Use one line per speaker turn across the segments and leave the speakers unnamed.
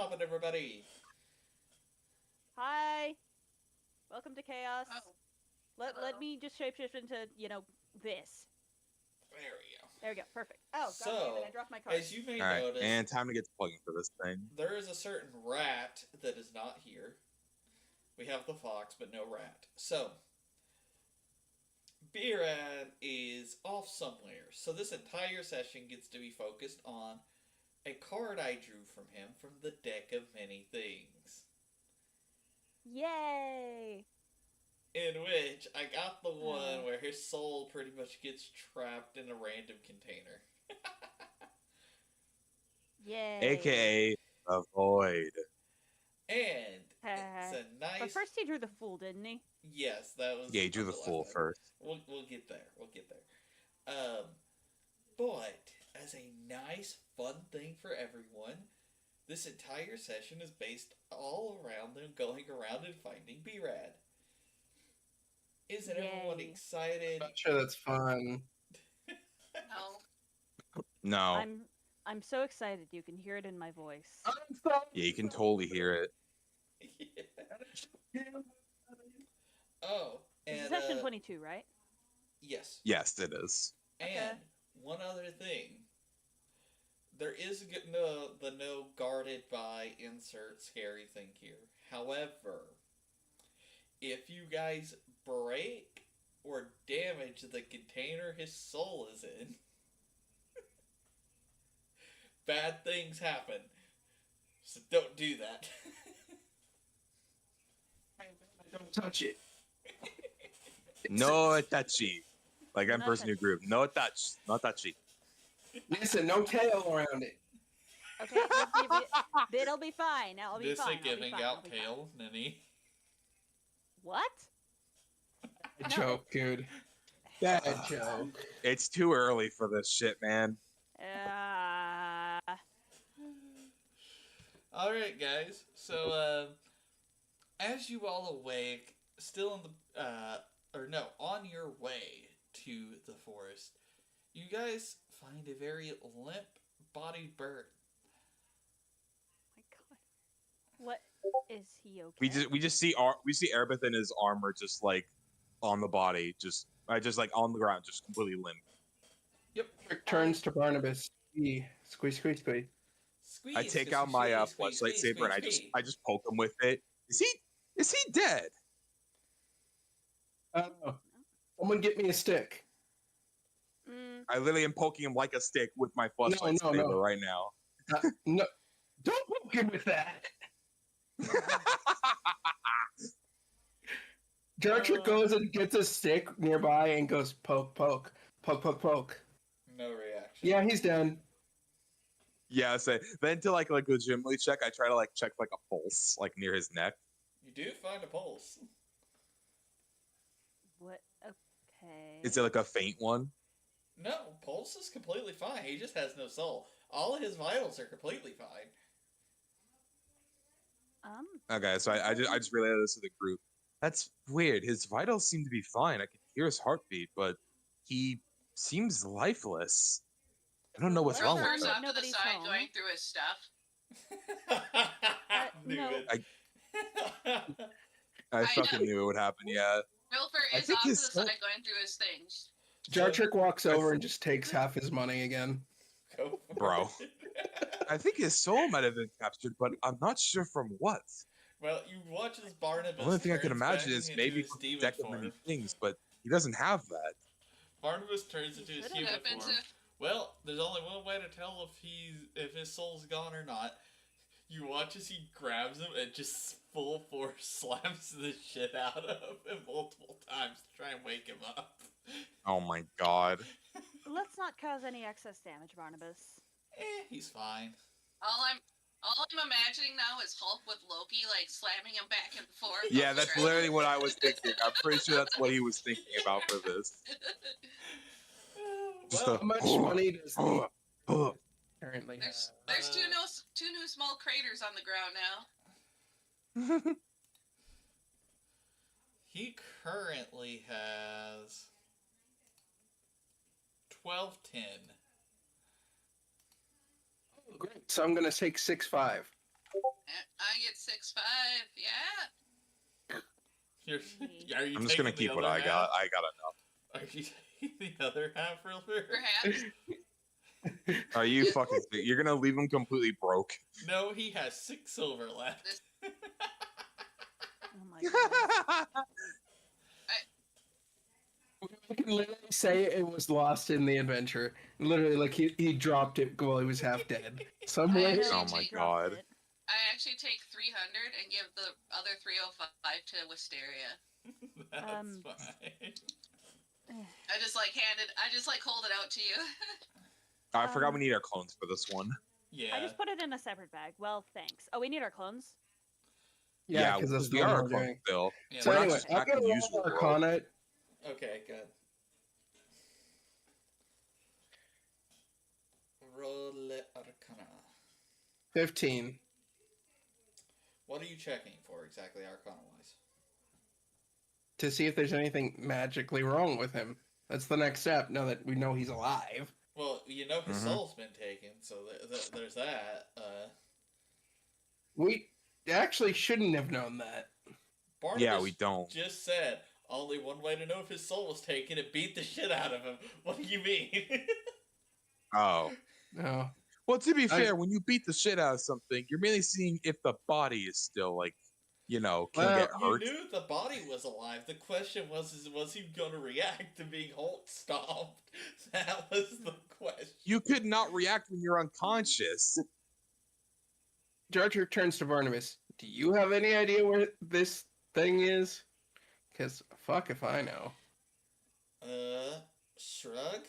poppin', everybody?
Hi. Welcome to Chaos.
Oh,
Let me just shapeshift into, this.
There we go.
There we go. Perfect. Oh, god damn it, I dropped my card.
As you may
All right,
notice,
and time to get to plugging for this thing.
there is a certain rat that is not here. We have the fox, but no rat. So, Birad is off somewhere, so this entire session gets to be focused on a card I drew from him from the deck of many things.
Yay!
In which I got the one where his soul pretty much gets trapped in a random container.
Yay!
AKA the void.
And it's a nice.
But first he drew the fool, didn't he?
Yes, that was.
Yeah, you drew the fool first.
We'll get there. We'll get there. But as a nice, fun thing for everyone, this entire session is based all around them going around and finding B-Rad. Isn't everyone excited?
I'm not sure that's fun.
No.
I'm so excited. You can hear it in my voice.
Yeah, you can totally hear it.
Yeah. Oh, and
This is session 22, right?
Yes.
Yes, it is.
And one other thing. There is the no guarded by insert scary thing here. However, if you guys break or damage the container his soul is in, bad things happen. So don't do that.
Don't touch it.
No touchy. Like I'm person new group. No touch. No touchy.
Listen, no tail around it.
Okay, it'll be fine. I'll be
This
fine.
is giving out tail, Ninny.
What?
Bad joke, dude. Bad joke.
It's too early for this shit, man.
Alright, guys. So, as you all awake, still in the, on your way to the forest, you guys find a very limp-bodied bird.
Oh my god. What is he okay?
We just see Erebeth in his armor just like on the body, just like on the ground, just completely limp.
Yep.
Turns to Barnabas. Squeeze, squeeze, squeeze.
I take out my flashlight saber and I just poke him with it. Is he dead?
Someone get me a stick.
I literally am poking him like a stick with my flashlight saber right now.
No, don't poke him with that. Jartrick goes and gets a stick nearby and goes poke, poke, poke, poke, poke.
No reaction.
Yeah, he's done.
Yeah, so then to like legitimately check, I try to check a pulse near his neck.
You do find a pulse.
What? Okay.
Is it a faint one?
No, pulse is completely fine. He just has no soul. All of his vitals are completely fine.
Okay, so I just relayed this to the group. That's weird. His vitals seem to be fine. I can hear his heartbeat, but he seems lifeless. I don't know what's wrong with him.
Off to the side going through his stuff.
Knew it.
I fucking knew it would happen, yeah.
Wilfer is off to the side going through his things.
Jartrick walks over and just takes half his money again.
Go for
Bro. I think his soul might have been captured, but I'm not sure from what.
Well, you watch as Barnabas.
The only thing I can imagine is maybe from the deck of many things, but he doesn't have that.
Barnabas turns into his human form. Well, there's only one way to tell if his soul's gone or not. You watch as he grabs him and just full force slams the shit out of him multiple times to try and wake him up.
Oh my god.
Let's not cause any excess damage, Barnabas.
He's fine.
All I'm imagining now is Hulk with Loki slamming him back and forth.
Yeah, that's literally what I was thinking. I'm pretty sure that's what he was thinking about for this.
How much money does he currently have?
There's two new small craters on the ground now.
He currently has 1210.
Great. So I'm gonna take 6-5.
I get 6-5. Yeah.
You're,
Indeed.
are you
I'm just gonna
taking the
keep what
other
I
half?
got. I got enough.
Are you taking the other half, real quick?
Perhaps.
Are you
Yeah.
fucking? You're gonna leave him completely broke?
No, he has 6 silver left.
Oh my god.
We can literally say it was lost in the adventure. Literally, like he dropped it while he was half dead. Somewhere.
actually
Oh my
take-
god.
I actually take 300 and give the other 305 to Wisteria.
That's fine.
I just hold it out to you.
I forgot we need our clones for this one.
Yeah.
I just put it in a separate bag. Well, thanks. Oh, we need our clones?
Yeah, because that's
we
the one
are
we're
a clone
doing.
still.
Yeah.
So
We're not
anyway,
just
I'm
back in
gonna
the
roll
usual world.
Arcana.
Okay, good. Roll Arcana.
15.
What are you checking for exactly, Arcana-wise?
To see if there's anything magically wrong with him. That's the next step. Now that we know he's alive.
Well, you know his
Mhm.
soul's been taken, so there's that.
We actually shouldn't have known that.
Barnabas
Yeah, we don't.
just said only one way to know if his soul was taken. It beat the shit out of him. What do you mean?
Oh.
No.
Well, to be fair, when you beat the shit out of something, you're mainly seeing if the body is still like, can
Well,
get
You
hurt.
knew the body was alive. The question was he going to react to being Hulk stomped? That was the question.
You could not react when you're unconscious.
Jar turns to Barnabas. Do you have any idea where this thing is? Because fuck if I know.
Shrug?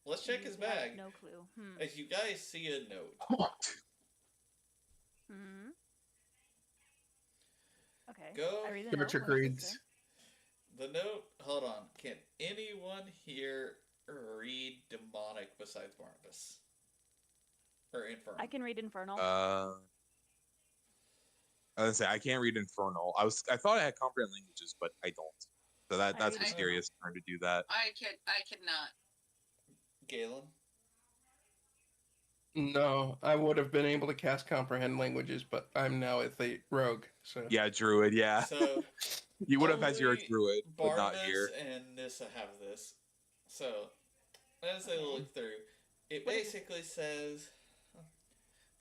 Let's check his bag.
No clue.
As you guys see a note.
Hmm. Okay.
Go.
I read the
Jar
note. What does it
reads.
say?
The note, hold on. Can anyone here read demonic besides Barnabas? Or infernal?
I can read Infernal.
I was gonna say I can't read Infernal. I thought I had comprehend languages, but I don't. So that's
read
mysterious trying to do that.
I cannot.
Galen?
No, I would have been able to cast comprehend languages, but I'm now a rogue. So
Yeah, druid. Yeah,
So,
you would have as your
only
druid, but not
Barnabas
here.
and Nissa have this. So, as they look through, it
What is it?
basically says,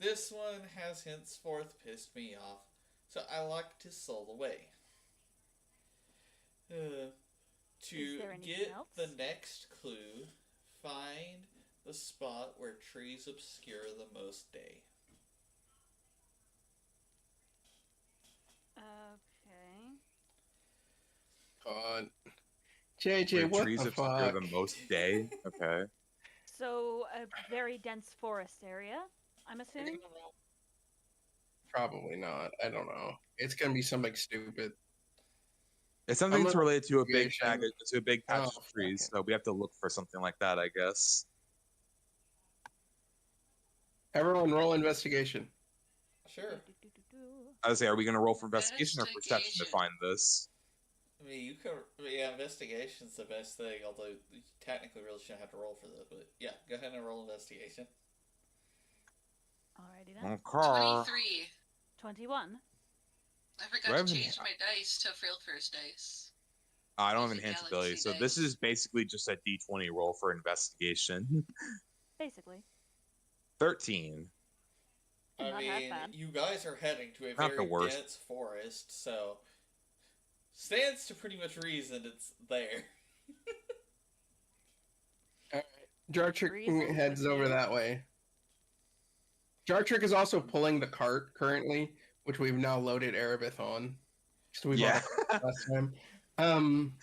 this one has henceforth pissed me off, so I like to soul away. To
Is there anything
get
else?
the next clue, find the spot where trees obscure the most day.
Okay.
JJ,
Where
what
trees
the
obscure
fuck?
the most day. Okay.
So a very dense forest area, I'm assuming.
Probably not. I don't know. It's gonna be something stupid.
It's something
I'm
that's
gonna-
related to a big
investigation.
bag, to a big patch
Oh,
of
fuck
trees.
it.
So we have to look for something like that, I guess.
Everyone, roll investigation.
Sure.
I would say, are we gonna roll for investigation or perception to
Investigation.
find this?
I mean, you could. Yeah, investigation's the best thing. Although you technically really shouldn't have to roll for that. But yeah, go ahead and roll investigation.
Alrighty then.
Okay.
23.
21.
I
Do I
forgot
have
to
any-
change my dice to real first dice.
I don't have
Using
enhanced
Galaxy
ability, so this
dice.
is basically just a D20 roll for investigation.
Basically.
13.
I
Not half
mean,
bad.
you guys are heading to a
Not the
very
worst.
dense forest, so stands to pretty much reason it's there.
Jartrick
Reasons
heads
with
over
you.
that way. Jartrick is also pulling the cart currently, which we've now loaded Erebeth on. So we
Yeah.
bought it last time.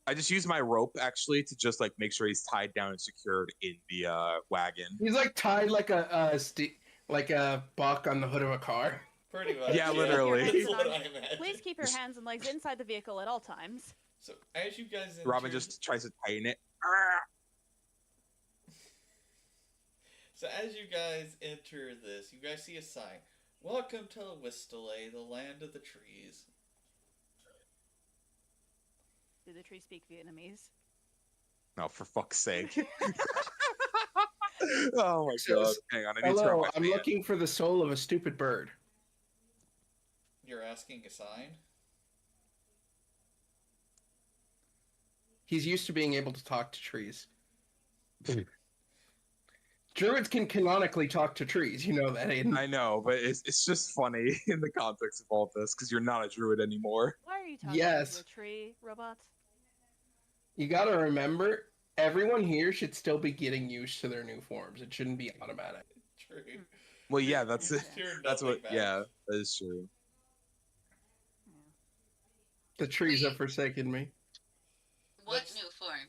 I just used my rope actually to just like make sure he's tied down and secured in the wagon.
He's like tied like a buck on the hood of a car.
Pretty much.
Yeah,
Keep
literally.
your
That's
hands and
what
arms-
I imagine.
Please keep your hands and legs inside the vehicle at all times.
So as you guys enter,
Robin just tries to tighten it.
So as you guys enter this, you guys see a sign. Welcome to Wistale, the land of the trees.
Do the trees speak Vietnamese?
No, for fuck's sake. Oh my god. Hang on, I need to turn
Hello,
my
I'm
fan.
looking for the soul of a stupid bird.
You're asking a sign?
He's used to being able to talk to trees. Druids can canonically talk to trees, you know that, Aiden.
I know, but it's just funny in the context of all this because you're not a druid anymore.
Why are you talking
Yes.
to a tree, robots?
You gotta remember, everyone here should still be getting used to their new forms. It shouldn't be automatic.
True.
Well, yeah, that's
You
it.
turned
That's
nothing
what.
back.
Yeah, that is true.
The trees have
Wait.
forsaken me.
What
Let's-
new form?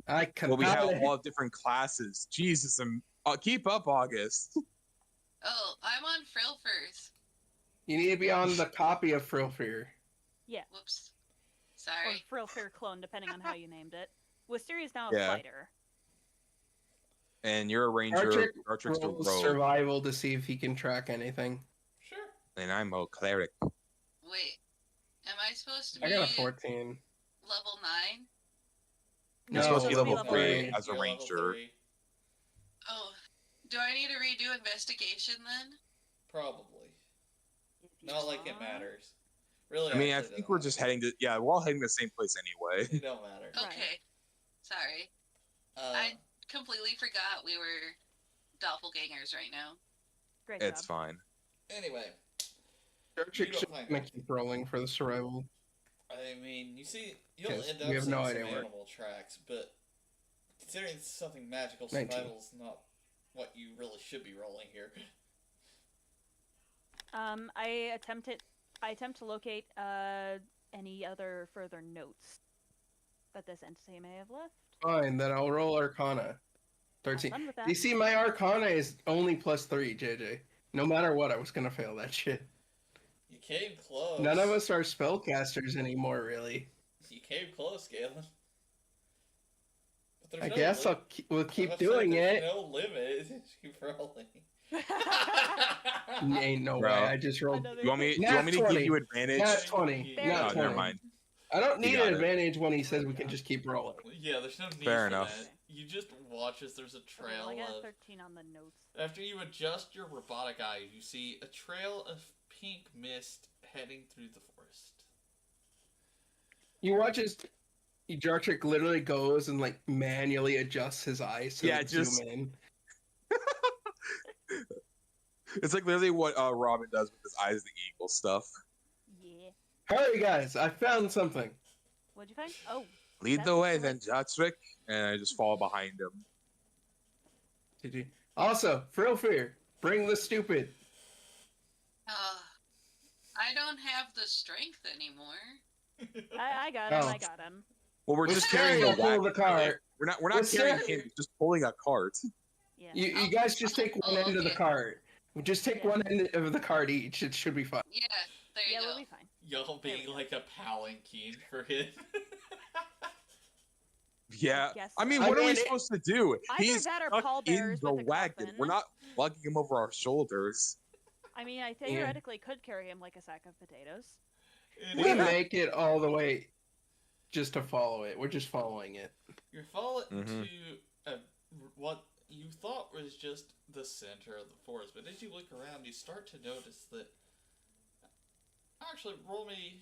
I can.
Well, we have all different classes. Jesus, keep up, August.
Oh, I'm on Frill first.
You need to be on the copy of Frilfear.
Yeah,
Whoops.
or
Sorry.
Frillfair clone, depending on how you named it. Wisteria's now a
Yeah.
fighter.
And you're a ranger.
Archic
Archic's a
rolls
rogue,
survival to see if he can track anything.
Sure.
and I'm a cleric.
Wait. Am I supposed to be
I got a 14.
level 9?
You're
No,
supposed to be level
level
3
three.
as a
You're level
ranger.
3.
Oh. Do I need to redo investigation then?
Probably.
If you
Not like it
want.
matters. Really,
I mean, I
actually
think
doesn't
we're just
matter.
heading to. Yeah, we're all heading to the same place anyway.
It don't matter.
Right.
Okay. Sorry.
Uh,
I completely forgot we were doppelgangers right now.
Great
It's
job.
fine.
anyway,
Archic
don't
should
find
gonna
it.
keep rolling for the survival.
I mean, you see, you'll
Yes,
end
we
up
have
seeing
no
some
idea where.
animal tracks, but considering it's something magical,
19.
survival's not what you really should be rolling here.
I attempt to locate any other further notes that this entity may have left.
Fine, then I'll roll Arcana. 13.
Have fun with that.
You see, my Arcana is only +3, JJ. No matter what, I was gonna fail that shit.
You came close.
None of us are spellcasters anymore, really.
You came close, Galen. But there's
I
no
guess we'll
I'm
keep
saying
doing
there's
it.
No limit. Keep rolling.
Ain't no
Bro.
way. I just rolled.
Another
You want me?
thing.
You want me to
Nat
give
20.
you advantage?
Nat 20.
Fair
Nat
enough.
Oh,
20.
never mind.
I don't
You
need
got
an
it.
advantage when he says we can just keep rolling.
Yeah, there's no need
Fair
for
enough.
that. You just watch as there's a
Okay,
trail
well, I got a
of.
13 on the notes.
After you adjust your robotic eye, you see a trail of pink mist heading through the forest.
You watch as Jartrick literally goes and like manually adjusts his eyes to
Yeah,
like,
just-
zoom in.
It's like literally what Robin does with his eyes the eagle stuff.
Yeah.
Hurry, guys! I found something.
What'd you find? Oh,
Lead
That's
the way,
the
then, Jotrick. And I just fall behind him.
Did you? Also, Frilfear, bring the stupid.
I don't have the strength anymore.
I got him.
Oh.
I got him.
Well, we're
With
just carrying the
Sarah, pull
wagon.
the cart.
really. We're not
With
carrying
Sarah-
him. He's just pulling a cart.
Yeah.
You guys just take one end of the
okay.
cart. Just take
Yeah.
one end of the cart each. It should be fine.
Yeah, there you
Yeah,
go.
we'll be fine.
Y'all
There we
being
go.
like a palanquin for him.
Yeah.
Guess
I mean,
so.
what
I
are we
mean,
supposed to do?
Either
He's
that or
stuck in
pallbearers
the
with a
wagon.
coffin.
We're not lugging him over our shoulders.
I mean, I theoretically could carry him like a sack of potatoes.
It
We
is-
make it all the way just to follow it. We're just following it.
You're falling
Mhm.
to what you thought was just the center of the forest, but as you look around, you start to notice that. Actually, roll me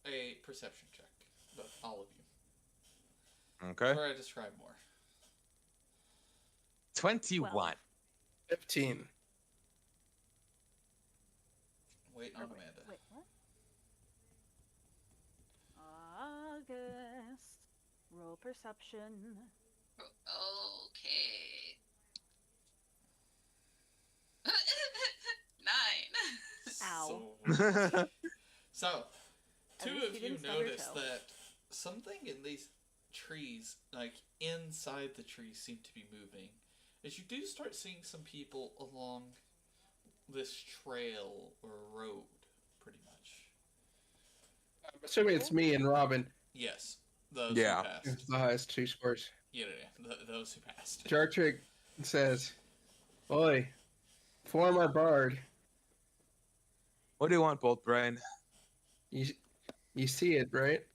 a perception check, but all of you.
Okay.
Before I describe more.
21.
15.
Wait
Or
on
wait,
Amanda.
Wait, what? August. Roll perception.
Okay. 9.
Ow.
So,
At
two
least
of
you
you
didn't stub your
notice
toe.
that something in these trees, like inside the trees, seem to be moving. As you do start seeing some people along this trail or road, pretty much.
I'm assuming it's me and Robin.
Yes, those
Yeah.
who
It's
passed.
the highest 2 scores.
Yeah, those who passed.
Jartrick says, "Oi, former bard,
What do you want, Bolt Brain?
you see it, right?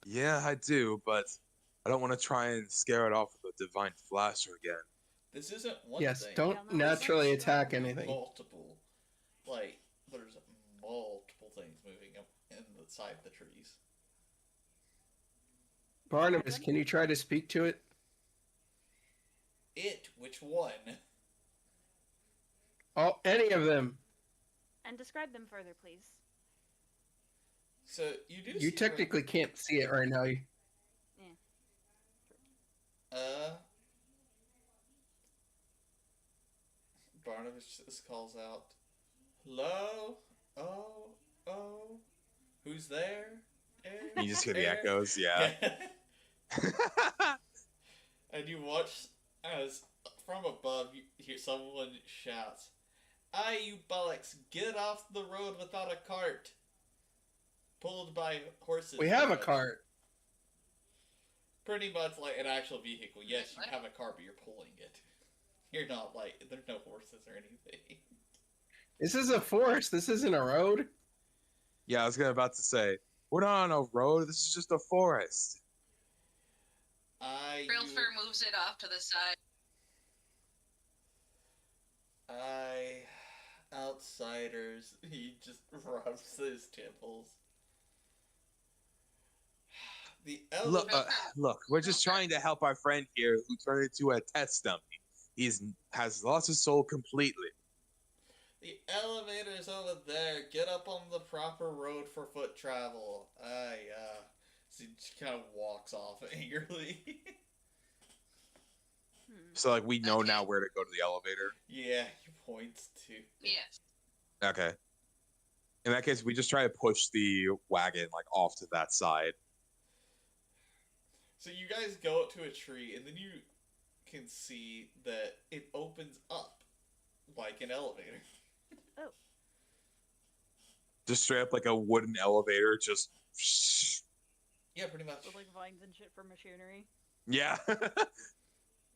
Yeah, I do, but I don't want to try and scare it off with a divine flasher again.
This isn't one
Yes,
thing.
don't
Yeah, no,
naturally
This is
attack anything.
Multiple. Like, there's multiple things moving up in the side of the trees.
Barnabas, can you try to speak to it?
Which one?
Any of them.
And describe them further, please.
So, you do
You
see
technically can't see it right now.
Barnabas just calls out, "Hello? Oh, who's there?"
You just hear the
There?"
echoes, yeah.
And you watch as from above you hear someone shouts, "Aye, you bollocks, get off the road without a cart!" Pulled by horses.
We have a cart.
Pretty much like an actual vehicle. Yes, you
What?
have a car, but you're pulling it. You're not like, there's no horses or anything.
This is a forest. This isn't a road.
Yeah, I was about to say, we're not on a road. This is just a forest.
Realfer moves it off to the side.
Outsiders. He just rubs his temples. The
Look,
elevator.
look, we're just trying to help our friend here who turned into a test dummy. Has lost his soul completely.
The elevator's over there. Get up on the proper road for foot travel. So he just kind of walks off angrily.
So, like, we know
Okay.
now where to go to the elevator.
Yeah, he points to.
Yes.
Okay. In that case, we just try to push the wagon, like, off to that side.
So you guys go up to a tree, and then you can see that it opens up like an elevator.
Just straight up like a wooden elevator, just.
Yeah, pretty much.
With like vines and shit for machinery.
Yeah.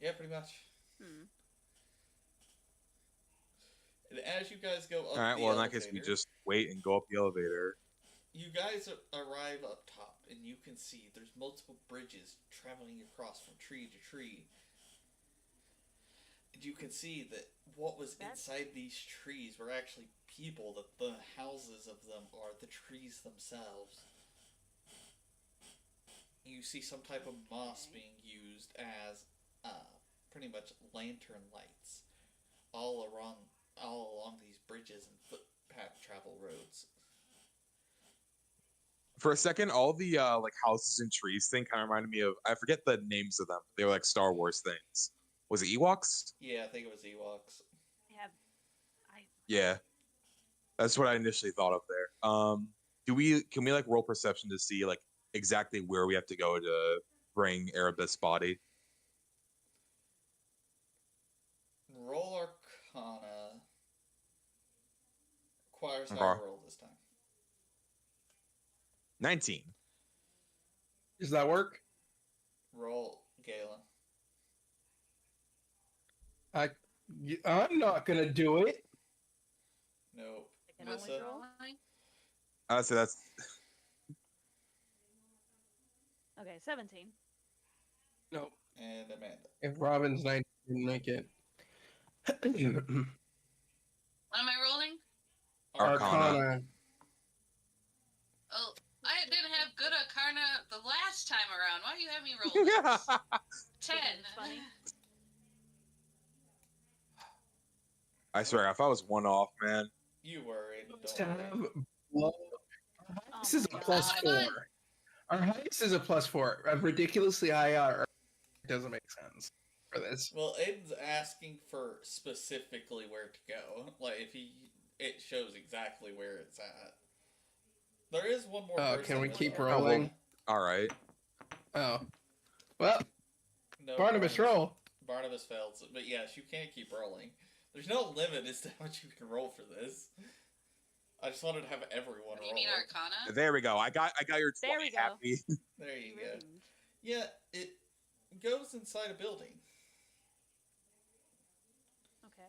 Yeah, pretty much.
Hmm.
And as you guys go up
Alright,
the
well, in that
elevator,
case, we just wait and go up the elevator.
you guys arrive up top, and you can see there's multiple bridges traveling across from tree to tree. And you can see that what was inside these trees were actually people, that the houses of them are the trees themselves. You see some type of moss being used as pretty much lantern lights all along these bridges and footpath travel roads.
For a second, all the like houses and trees thing kind of reminded me of, I forget the names of them. They were like Star Wars things. Was it Ewoks?
Yeah, I think it was Ewoks.
Yeah, that's what I initially thought of there. Can we like roll perception to see like exactly where we have to go to bring Erebus' body?
Roll Arcana. Requires
Okay.
higher roll this time.
19.
Does that work?
Roll Galen.
I'm not gonna do it.
Nope.
I can only
Missa?
roll.
So that's
Okay, 17.
No.
And Amanda.
If Robin's 19 didn't make it.
What am I rolling?
Arcana.
Oh, I didn't have good Arcana the last time around. Why do you have me roll this? 10.
It's funny.
I swear, if I was one off, man.
You worried.
Let's
Don't worry.
have blood.
Oh
This is
my
a plus
God.
4. Our highest is a plus 4. A ridiculously high doesn't make sense for this.
Well, Aiden's asking for specifically where to go. Like, if it shows exactly where it's at. There is one more person.
Can we
with
keep
Arcana.
rolling?
All right.
Oh. Well,
No,
Barnabas, roll.
Barnabas fails, but yes, you can keep rolling. There's no limit as to how much you can roll for this. I just wanted to have everyone
What do
roll.
you mean Arcana?
There we go. I got your 20.
There we go.
Happy.
There you go.
Ruined.
Yeah, it goes inside a building.
Okay.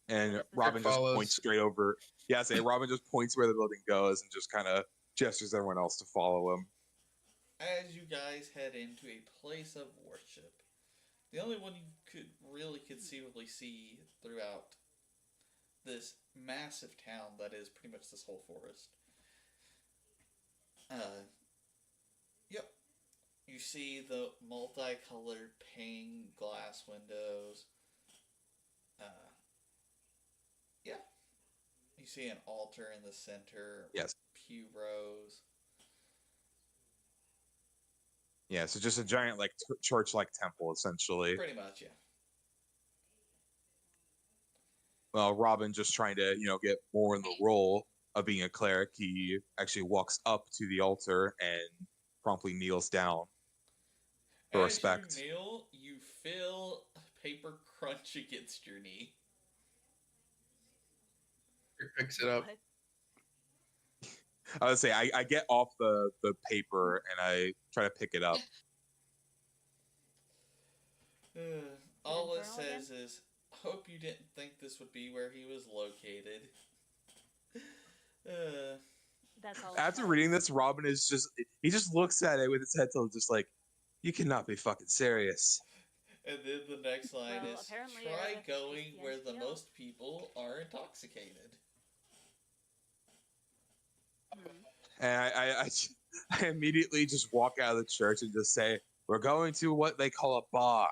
And
This
Robin just
follows.
points straight over. Yeah, say Robin just points where the building goes and just kind of gestures everyone else to follow him.
as you guys head into a place of worship, the only one you could really conceivably see throughout this massive town that is pretty much this whole forest. Uh, yep. You see the multicolored pane glass windows. Uh, yeah. You see an altar in the center.
Yes.
Pew rows.
Yeah, so just a giant like church-like temple, essentially.
Pretty much, yeah.
Well, Robin just trying to, get more in the role of being a cleric. He actually walks up to the altar and promptly kneels down for
As
respect.
you kneel, you feel a paper crunch against your knee.
Picks it up.
What?
I would say I get off the paper and I try to pick it up.
All it
infernal again?
says is, hope you didn't think this would be where he was located.
That's all.
After reading this, Robin is he just looks at it with his head tilted, just like, you cannot be fucking serious.
And then the next line
Well,
is,
apparently
try
it's
going
the
where the
NCO.
most people are intoxicated.
And I immediately just walk out of the church and just say, we're going to what they call a bar.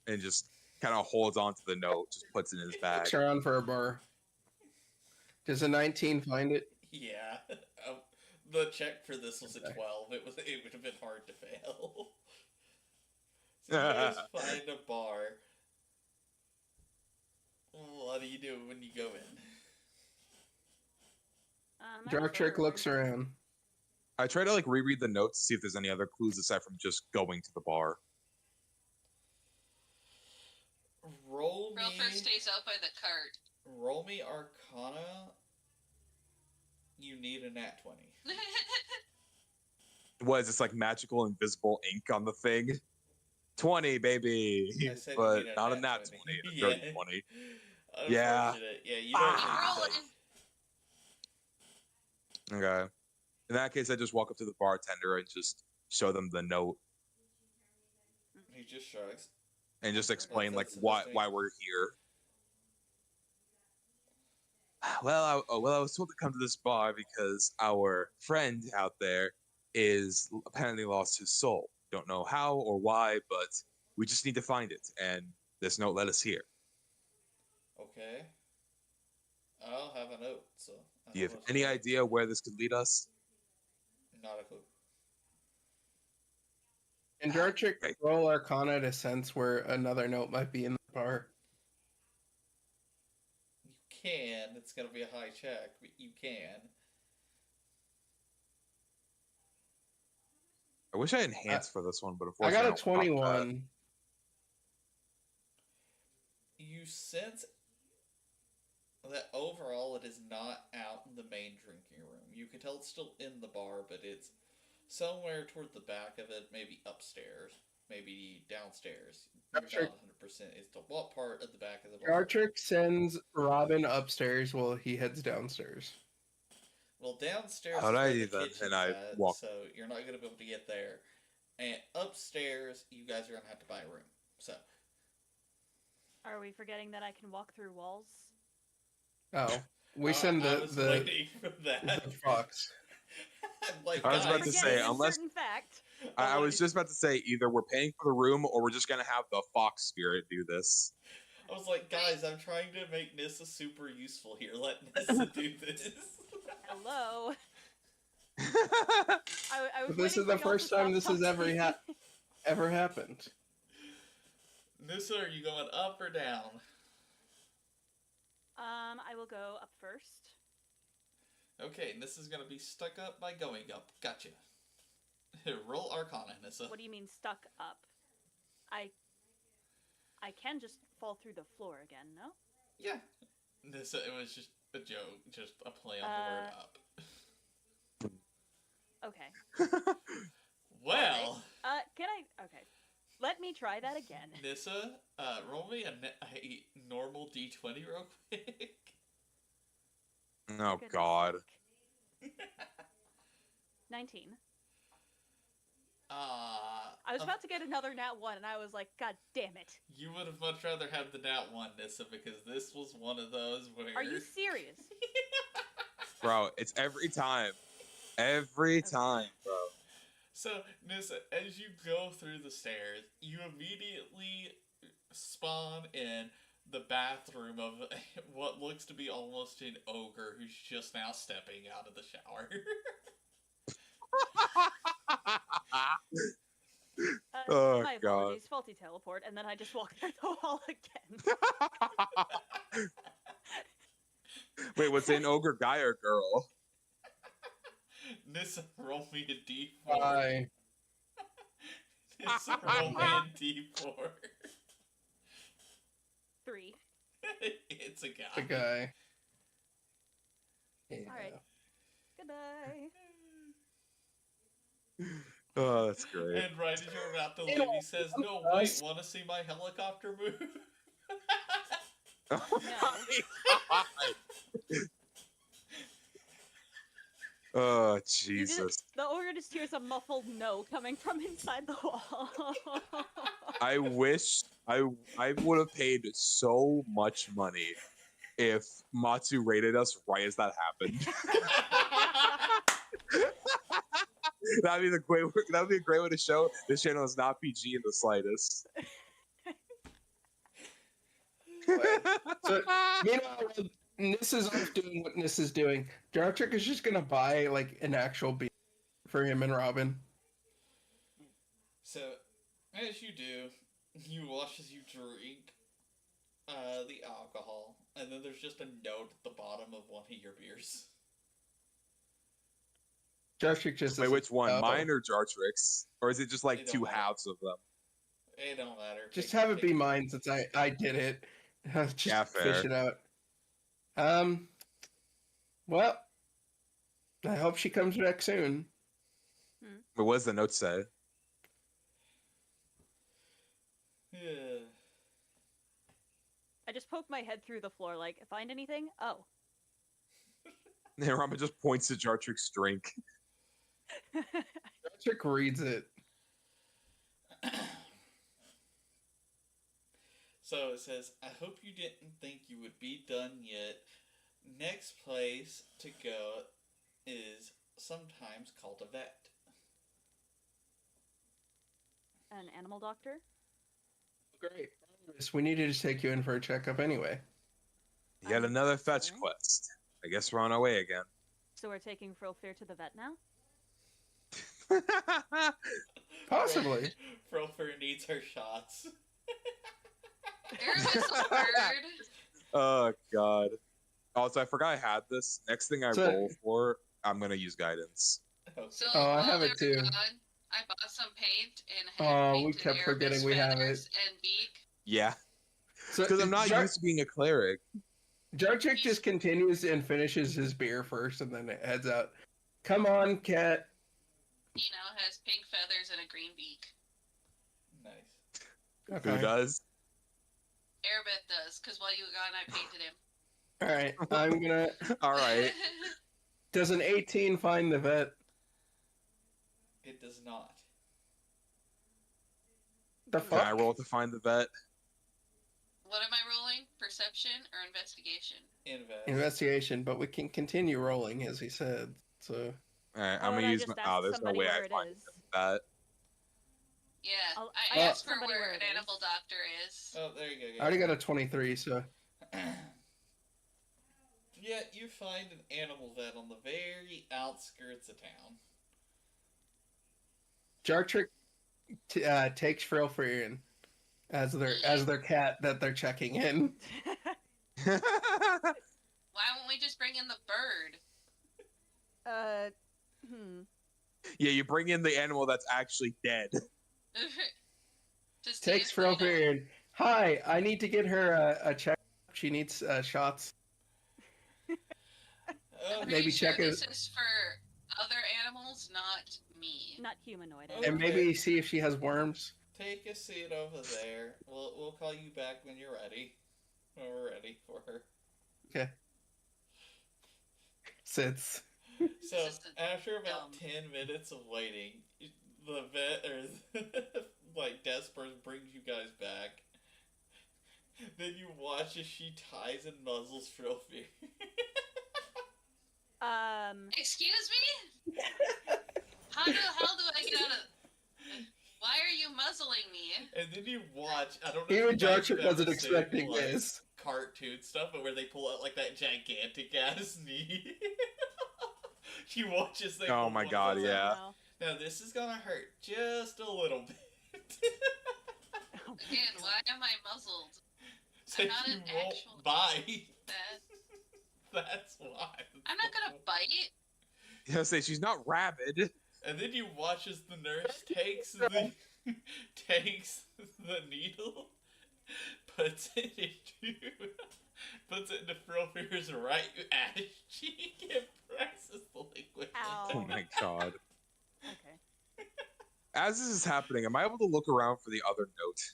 And just kind of holds on to the note, just puts it in his bag.
Looks around for a bar. Does a 19 find it?
Yeah. The check for this was a 12. It would have been hard to fail. So you guys find a bar. What do you do when you go in?
I
Dark
go
Trick
forward.
looks around.
I try to reread the notes to see if there's any other clues aside from just going to the bar.
Roll me.
Realfer stays out by the cart.
Roll me Arcana. You need a nat 20.
What is this, like magical invisible ink on the thing? 20, baby.
I said you
But
need a
not a
nat
nat
20.
20, a
Yeah.
dirty 20.
Yeah. Yeah, you don't
Roll
think
it.
Okay. In that case, I just walk up to the bartender and just show them the note
He just shrugs.
and just explain
That's
why
supposed to be-
we're here. Well, I was told to come to this bar because our friend out there is apparently lost his soul. Don't know how or why, but we just need to find it, and this note led us here.
Okay. I'll have a note, so. I
Do you
know
have
what's
any
going.
idea where this could lead us?
Not a clue.
And Dark Trick
Okay.
roll Arcana to sense where another note might be in the bar.
You can. It's going to be a high check, but you can.
I wish I enhanced for this one, but
I got
unfortunately,
a
don't have that.
21.
You sense that overall it is not out in the main drinking room. You can tell it's still in the bar, but it's somewhere toward the back of it, maybe upstairs, maybe downstairs. You're not 100% as to what part of the back of the bar.
Dark Trick sends Robin upstairs while he heads downstairs.
Well, downstairs
How'd
is
I
where
do
the
that?
kitchen's
And I
at,
walk.
so you're not going to be able to get there. And upstairs, you guys are going to have to buy a room. So,
Are we forgetting that I can walk through walls?
Oh, we send
I was
the
waiting for that.
fox.
I'm like,
I was about
guys,
to
Forgetting
say,
a
unless-
certain fact.
I was just about to say either we're paying for the room or we're just gonna have the fox spirit do this.
I was like, guys, I'm trying to make Nissa super useful here. Let Nissa do this.
Hello. I was
But this
waiting
is
for
the
y'all to
first time
stop
this has
talking.
ever happened.
Nissa, are you going up or down?
I will go up first.
Okay, Nissa's gonna be stuck up by going up. Gotcha. Roll Arcana, Nissa.
What do you mean stuck up? I can just fall through the floor again, no?
Yeah. Nissa, it was just a joke, just a play on the word up.
Okay.
Well,
Can I? Okay. Let me try that again.
Nissa, roll me a normal d20 real quick.
Oh
Goodness
God.
sake. 19. I was about to get another nat 1, and I was like, God damn it.
You would have much rather had the nat 1, Nissa, because this was one of those where...
Are you serious?
Bro, it's every time. Every time, bro.
So, Nissa, as you go through the stairs, you immediately spawn in the bathroom of what looks to be almost an ogre who's just now stepping out of the shower.
Oh,
my
God.
apologies, faulty teleport, and then I just walked through the wall again.
Wait, was it an ogre guy or girl?
Nissa, roll me a d4.
Bye.
Nissa, roll me a d4.
3.
It's a guy.
The guy. Yeah.
Alright. Goodbye.
Oh, that's great.
And right as you're about to leave, he says, "No, wait, want to see my helicopter move?"
Oh my God. Oh, Jesus.
The ogre just hears a muffled no coming from inside the wall.
I wish I would have paid so much money if Matsu rated us right as that happened. That'd be a great way to show this channel is not PG in the slightest.
So, meanwhile, while Nis is off doing what Nis is doing, Jarchik is just gonna buy like an actual beer for him and Robin.
So, as you do, you watch as you drink the alcohol, and then there's just a note at the bottom of one of your beers.
Jarchik just
Wait,
is
which one?
like, oh,
Mine or Jartrix? Or is it just like
They don't
two
matter.
halves of them?
It don't matter.
just
Take-
have it
take
be mine since I did it. Just
Yeah, fair.
fish it out. Well, I hope she comes back soon.
But what does the note say?
Yeah.
I just poked my head through the floor, like, find anything? Oh.
And Rama just points to Jartrix's drink.
Jarchik reads it.
So it says, "I hope you didn't think you would be done yet. Next place to go is sometimes called a vet."
An animal doctor?
Great. Yes, we needed to take you in for a checkup anyway.
Yet another fetch
sorry?
quest. I guess we're on our way again.
So we're taking Frofir to the vet now?
Possibly.
Frofir needs her shots.
There's this bird.
Oh, God. Also, I forgot I had this. Next thing I
So-
roll for, I'm going to use guidance.
Okay.
So
Oh, I
while
have
they
it
were
too.
gone, I bought some paint and
Oh,
had
we
painted
kept forgetting
Erebus
we have
feathers and beak.
Yeah.
So
Because I'm not used to being a cleric.
Jarchik just continues and finishes his beer first and then heads out. Come on, cat.
He now has pink feathers and a green beak.
Nice.
Who does?
Erebeth does, because while you were gone, I painted him.
All right, I'm gonna.
All right.
Does an 18 find the vet?
It does not.
The
Can I
fuck?
roll to find the vet?
What am I rolling? Perception or investigation?
Invest.
Investigation, but we can continue rolling as he said. So
All right,
Why
I'm
don't
going
I
to use
just
my.
ask
Oh, there's no
somebody
way
where
I
it
find
is?
that.
Yeah,
I'll
I
ask
asked for
somebody
where
where
an
it is.
animal doctor is.
Oh, there you
I
go.
already got a 23. So
Yeah, you find an animal vet on the very outskirts of town.
Jarchik takes Frofir as their cat that they're checking in.
Why won't we just bring in the bird?
Yeah, you bring in the animal that's actually dead.
Just
Takes
use Lena.
Frofir. Hi, I need to get her a check. She needs shots.
Oh,
I'm
Maybe
pretty sure
check it-
this is for other animals, not me.
Not humanoid.
Oh.
And maybe see if she has worms.
take a seat over there. We'll call you back when you're ready. When we're ready for her.
Okay. Sits.
So
Just a
after about
dumb-
10 minutes of waiting, the vet or like Desper brings you guys back, then you watch as she ties and muzzles Trophy.
Excuse me? How do I get out of... Why are you muzzling me?
And then you watch, I don't know
Even
if you guys
Jarchik
have
wasn't
ever seen,
expecting
like,
this.
cartoon stuff, but where they pull out like that gigantic ass knee. She watches them.
Oh my God, yeah.
Oh,
Now this is gonna hurt just a little bit.
no.
Again, why am I muzzled?
So
I'm not
you
an
won't
actual
bite.
That.
That's why.
I'm not gonna bite.
I say she's not rabid.
And then you watch as the nurse takes the takes the needle, puts it into Frofier's right ass cheek and presses the liquid.
Ow.
Oh my God.
Okay.
As this is happening, am I able to look around for the other note?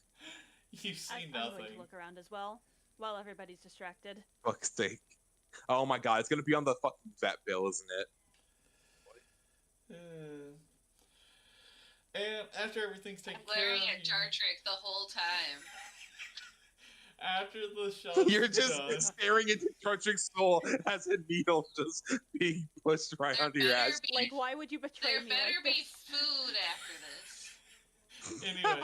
You see
I'm
nothing.
going to look around as well, while everybody's distracted.
Fuck's sake. Oh my God, it's gonna be on the fucking vet bill, isn't it?
And after everything's taken
I'm
care
glaring
of,
at Jartrick the whole time.
after the shot,
You're just staring into Chartrick's soul as a needle just being pushed right
There
onto your
better
ass.
be-
Like, why would you betray
There
me
better
like
be
this?
food after this.
Anyway,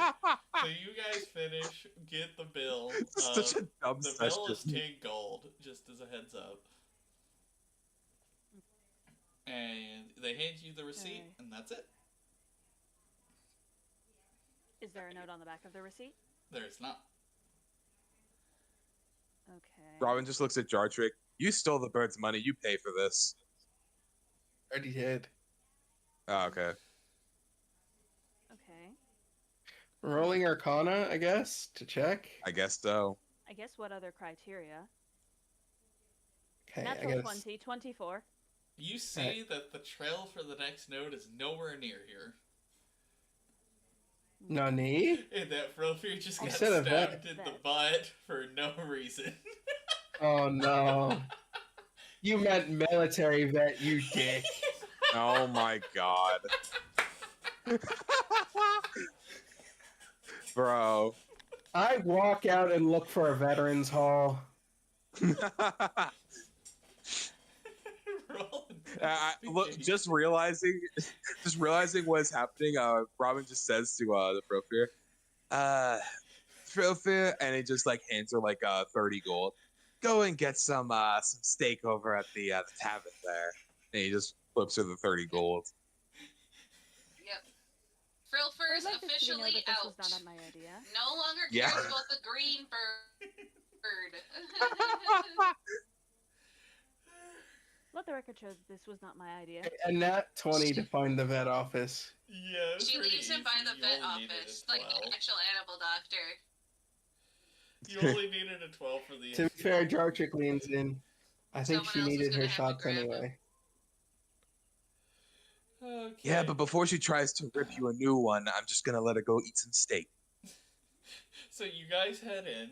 so you guys finish, get the bill.
Such a dumb
The bill is
session.
10 gold, just as a heads up. And they hand you the receipt,
Okay.
and that's it.
Is there a note on the back of the receipt?
There's not.
Okay.
Robin just looks at Jartrick. You stole the bird's money. You pay for this.
Already did.
Oh, okay.
Okay.
Rolling Arcana, I guess, to check.
I guess so.
I guess what other criteria?
Okay, I
Natural
guess.
20, 24.
You see that the trail for the next note is nowhere near here.
Nani?
And that Frofir just
I
got
said a vet.
stabbed in the
Vet.
butt for no reason.
Oh no. You meant military vet, you dick.
Oh my God. Bro.
I walk out and look for a veterans hall.
Look, just realizing what's happening. Robin just says to the Profir, Profir, and he just like hands her like 30 gold. Go and get some steak over at the tavern there. And he just flips her the 30 gold.
Yep. Frilfur
I'd
is
like this to be known
officially
that this
out.
was not on my idea.
No longer
Yeah.
cares about the green bird.
Let the record show that this was not my idea.
A nat 20 to find the vet office.
Yeah, it's
She
pretty
leaves him by
easy.
the
You
vet
only needed a
office, like the
12.
actual animal doctor.
You only needed a 12 for the.
To be fair, Jarchik leans in. I think
Someone
she
else is
needed
gonna
her
have to
shots
grab him.
anyway.
Okay.
Yeah, but before she tries to rip you a new one, I'm just gonna let her go eat some steak.
So you guys head in.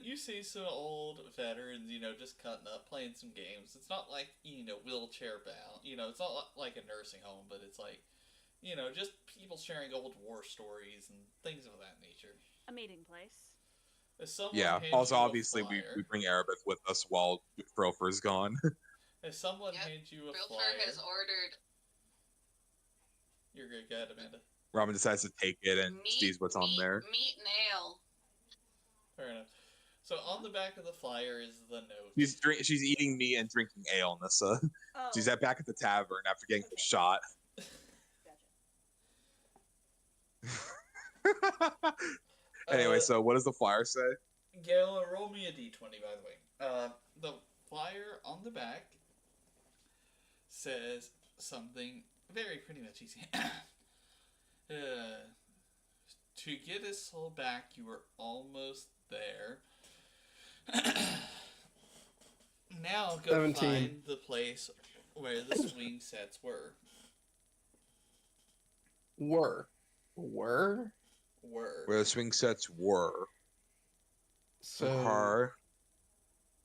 You see some old veterans, just cutting up, playing some games. It's not like, wheelchair bound. It's not like a nursing home, but it's like, just people sharing old war stories and things of that nature.
A meeting place.
If someone
Yeah.
hands
Also,
you a
obviously, we
flyer-
bring Arabeth with us while Profir's gone.
If someone
Yep,
hands you a
Frilfur
flyer,
has ordered
you're good. Go ahead, Amanda.
Robin decides to take it and sees what's on there.
Meat and ale.
Fair enough. So on the back of the flyer is the note.
She's eating meat and drinking ale, Nissa.
Oh.
She's back at the tavern after getting her shot.
Gotcha.
Anyway, so what does the flyer say?
Gail, roll me a d20, by the way. The flyer on the back says something very pretty much easy. To get his soul back, you are almost there. Now go
17.
find the place where the swing sets were.
Were.
Were.
Where the swing sets were.
So,
Her.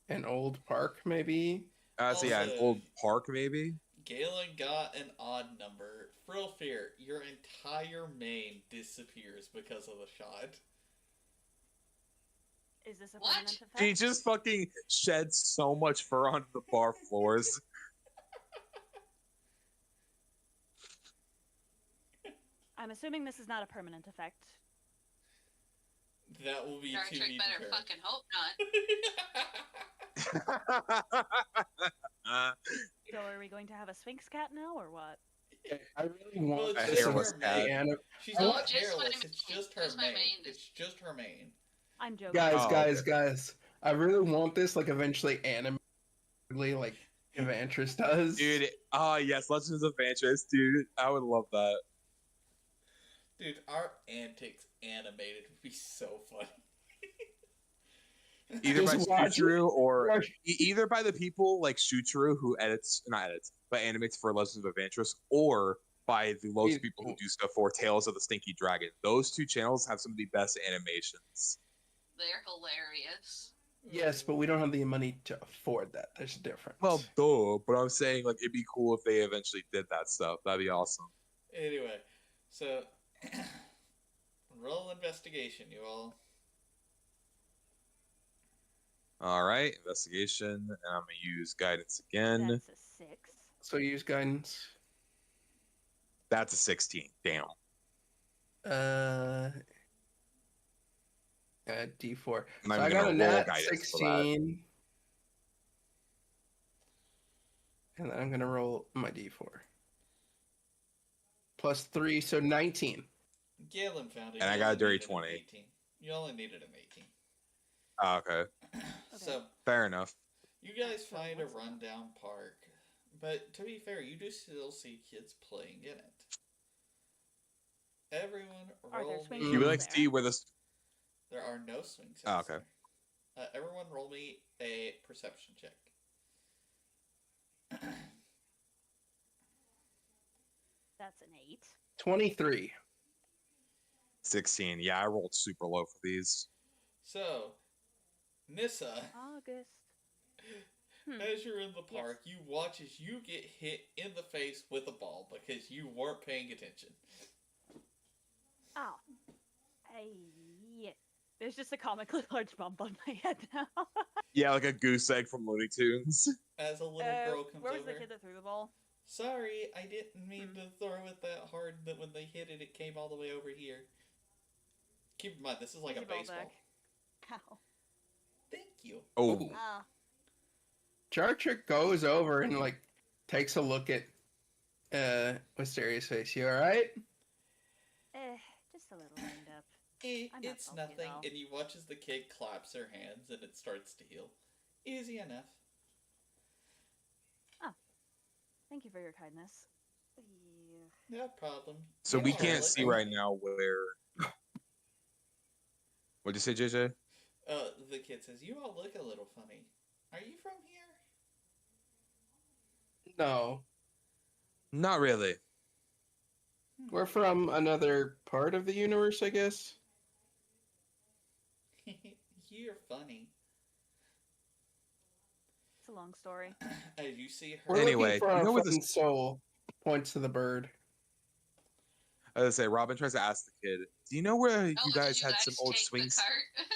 an old park, maybe?
So yeah, an
Also-
old park maybe?
Galen got an odd number. Frill Fear, your entire mane disappears because of the shot.
Is this a
What?
permanent effect?
She just fucking shed so much fur onto the bar floors.
I'm assuming this is not a permanent effect.
That will be
Star
to
Trek
be
better
determined.
fucking hope not.
So are we going to have a Sphinx cat now, or what?
I really
Well,
want
it's
A
this
just
hairless
her
cat.
mane.
mane.
She's
I
not
want-
Just my
hairless, it's
mane.
just her
Just my
mane.
mane.
It's just her mane.
I'm joking.
Guys,
Oh,
guys,
okay.
guys. I really want this like eventually animated like Evantress does.
Dude, yes, Legends of Vantress, dude. I would love that.
Dude, our antics animated would be so funny.
Either by
Just watch
Shuchuru or
Watch-
either by the people like Shuchuru who not edits, but animates for Legends of Vantress, or by those
Either-
people who do stuff for Tales of the Stinky Dragon. Those two channels have some of the best animations.
They're hilarious.
Yes, but we don't have the money to afford that. There's a difference.
Well, duh, but I'm saying like it'd be cool if they eventually did that stuff. That'd be awesome.
Anyway, so roll investigation, you all.
All right, investigation, and I'm gonna use guidance again.
That's a 6.
So use guidance.
That's a 16. Damn.
D4.
I'm not
So I
even
got a
gonna roll
nat
guidance for that.
16. And then I'm gonna roll my D4. Plus 3, so 19.
Galen found it.
And I
You
got a
only
dirty
needed an
20.
18. You only needed an 18.
Oh, okay,
So,
fair enough.
you guys
So
find a
what's that?
rundown park. But to be fair, you do still see kids playing in it. Everyone
Are there
roll
swing
me.
You would
Still
like to
there?
see where this?
There are no swing sets.
Oh, okay.
there. Everyone roll me a perception check.
That's an 8.
23.
16. Yeah, I rolled super low for these.
So, Nissa,
August.
as you're in the
Yes.
park, you watch as you get hit in the face with a ball because you weren't paying attention.
Oh. Yeah. There's just a comically large bump on my head now.
Yeah, like a goose egg from Looney Tunes.
As a little girl comes
where was
over.
the kid that threw the ball?
Sorry, I didn't mean to throw it that hard that when they hit it, it came all the way over here. Keep in mind, this is like
Easy
a
ball
baseball.
back. Ow.
Thank you.
Oh,
Ah.
Jartrick goes over and like takes a look at Wisteria's face. You alright?
Just a little banged up. I'm not
It's
salty,
nothing,
though.
and you watch as the kid claps her hands and it starts to heal. Easy enough.
Thank you for your kindness. Yeah.
No problem.
so
You
we
all
can't
look-
see right now where. What'd you say, JJ?
The kid says, "You all look a little funny. Are you from here?"
No.
Not really.
We're from another part of the universe, I guess.
You're funny.
It's a long story.
As you see her.
We're
Anyway,
looking for
you
our
know what this-
friend Soul. Points to the bird.
As I say, Robin tries to ask the kid, "Do you know where you
Oh,
guys
did you
had
guys
some old
take
swings?"
the cart?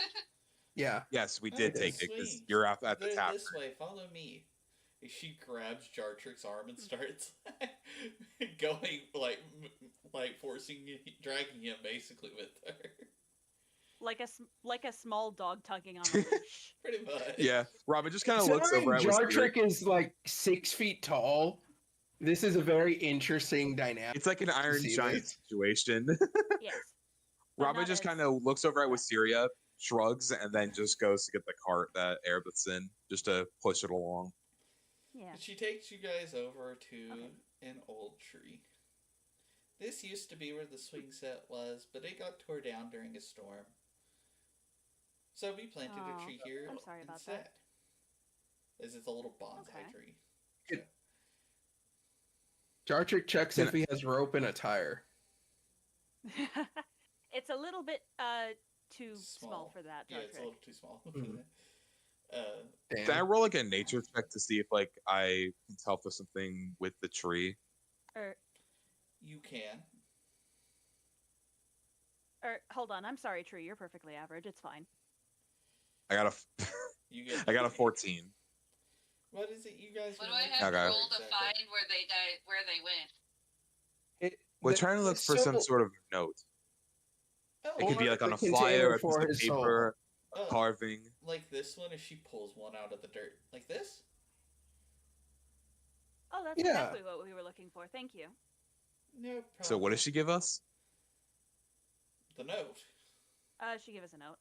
Yeah.
Yes, we
Oh,
did
the
take it because
swings.
you're out at the
They're
tap.
this way. Follow me. She grabs Jartrick's arm and starts going like forcing, dragging him basically with her.
Like a small dog tugging on a leash.
Pretty much.
Yeah, Robin just kind of looks
Considering
over at Wisteria.
Jartrick is like 6 feet tall, this is a very interesting dynamic.
It's like an Iron
see
Giant
this.
situation.
Yes. But
Robin
not
just
as-
kind of looks over at Wisteria, shrugs, and then just goes to get the cart that Airbith's in, just to push it along.
Yeah.
She takes you guys over to
Okay.
an old tree. This used to be where the swing set was, but it got tore down during a storm. So we planted
Oh,
a tree here
I'm sorry about
instead.
that.
As it's a little bonsai
Okay.
tree.
Jartrick checks if he has rope and a tire.
It's a little bit too small for that,
Yeah, it's a
Jartrick.
little too small for
Mhm.
that.
Damn.
Can I roll like a nature check to see if like I can tell if there's something with the tree?
You can.
Hold on. I'm sorry, Tree. You're perfectly average. It's fine.
I got a
You get.
I got a 14.
What is it you guys?
What
were
do I
looking
have to
Okay.
for
roll to
exactly?
find where they went?
We're trying to look for some sort of note.
Oh,
It could be
Or
like on
the
a flyer,
container
a piece
for
of
his soul.
paper,
oh,
carving.
like this one. If she pulls one out of the dirt, like this.
Oh, that's
Yeah.
exactly what we were looking for. Thank you.
No problem.
So what does she give us?
The note.
She gave us a note.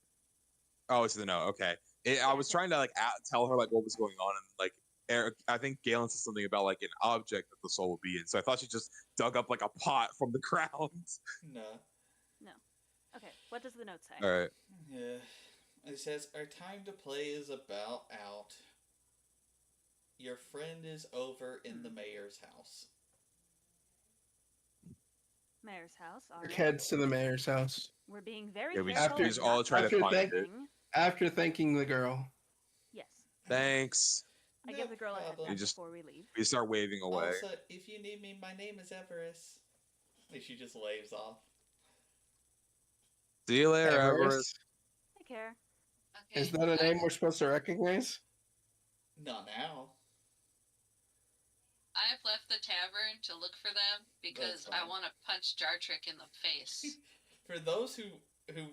Oh, it's the note. Okay. I was trying to like tell her like what was going on, and like Eric, I think Galen said something about like an object that the soul would be in. So I thought she just dug up like a pot from the ground.
No.
Okay. What does the note say?
All right.
Yeah. It says our time to play is about out. Your friend is over in the mayor's house.
Mayor's house. All
Rick
right.
heads to the mayor's house
We're being very
Yeah, we
careful.
just- we
and
just
not
all try to
touching
find it.
anything.
after thanking the girl.
Yes.
Thanks.
I
No
give the girl a heads
problem.
up
You just-
before we leave.
We start waving away.
Also, if you need me, my name is Everest. And she just waves off.
See you later, Everest.
Everest.
Take care.
Okay.
Is that a name we're supposed to recognize?
Not now.
I've left the tavern to look for them because
That's
I
fine.
want to punch Jartrick in the face.
For those who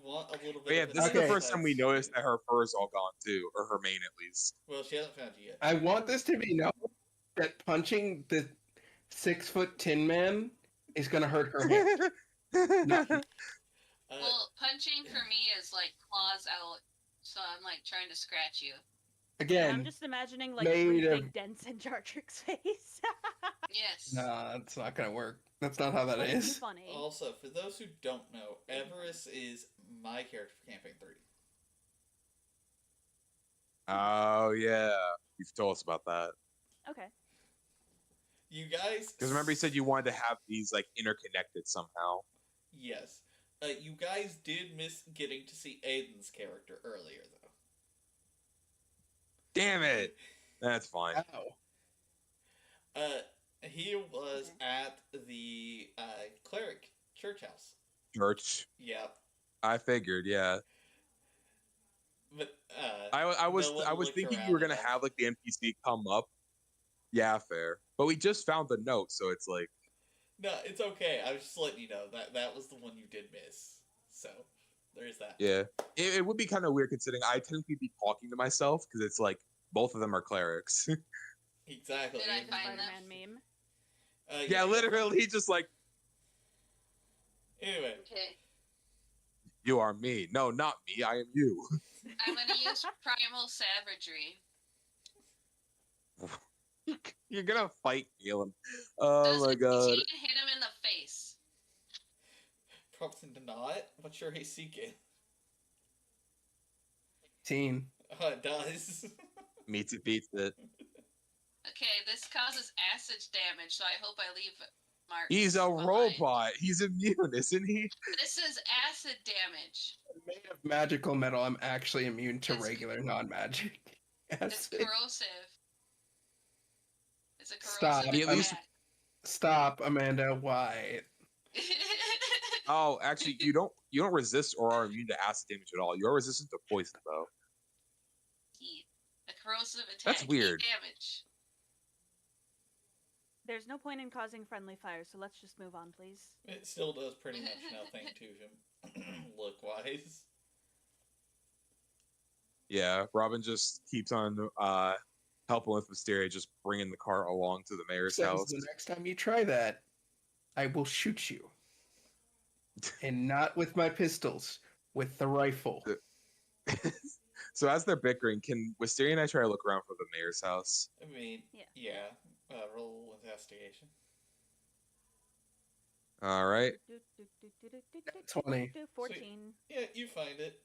want a little bit
But yeah,
of
this is
Okay.
the first time we noticed that her fur is all gone too, or her mane at least.
Well, she hasn't found you yet.
I want this to be known that punching the 6-foot Tin Man is gonna hurt her hand. Nothing.
Well, punching for me is like claws out, so I'm like trying to scratch you.
Again,
I'm just imagining like
made
3
of-
big dents in Jartrick's face.
Yes.
nah, it's not gonna work. That's not how that
But it's
is.
funny.
Also, for those who don't know, Everest is my character for Campaign 3.
Oh yeah, you've told us about that.
Okay.
You guys.
Because remember, you said you wanted to have these like interconnected somehow.
Yes. You guys did miss getting to see Aiden's character earlier, though.
Damn it. That's fine.
Ow.
He was
Okay.
at the cleric church house.
Church.
Yep.
I figured, yeah.
But
I was
no one
I was
looked
thinking
around
you were gonna
enough.
have like the NPC come up. Yeah, fair. But we just found the note, so it's like
No, it's okay. I was just letting you know that was the one you did miss. So there's that.
yeah. It would be kind of weird considering I technically be talking to myself because it's like both of them are clerics.
Exactly.
Did I
The
find them?
Spider-Man meme.
Yeah, literally just like
Anyway,
Okay.
you are me. No, not me. I am you.
I'm gonna use primal savagery.
You're gonna fight Galen. Oh
Does
my
it
god.
hit him in the face?
probably not. What's your AC again?
18.
Oh, it does.
Meets it, beats it.
Okay, this causes acid damage, so I hope I leave marks.
He's a
behind.
robot. He's immune, isn't he?
This is acid damage.
Made of magical metal, I'm actually immune to
It's-
regular non-magic.
It's
Yes.
corrosive. It's a
Stop.
corrosive
At least-
attack.
Stop, Amanda. Why?
Oh, actually, you don't resist or are immune to acid damage at all. You're resistant to poison though.
Heat. A corrosive attack.
That's
heat
weird.
damage.
There's no point in causing friendly fire, so let's just move on, please.
It still does pretty much nothing to him, look-wise.
Yeah, Robin just keeps on helping with Mysteria, just bringing the car along to the mayor's
Says
house.
the next time you try that, I will shoot you. And not with my pistols, with the rifle.
So as they're bickering, can Wisteria and I try to look around for the mayor's house?
I mean,
Yeah.
roll investigation.
All right.
20.
14.
Yeah, you find it.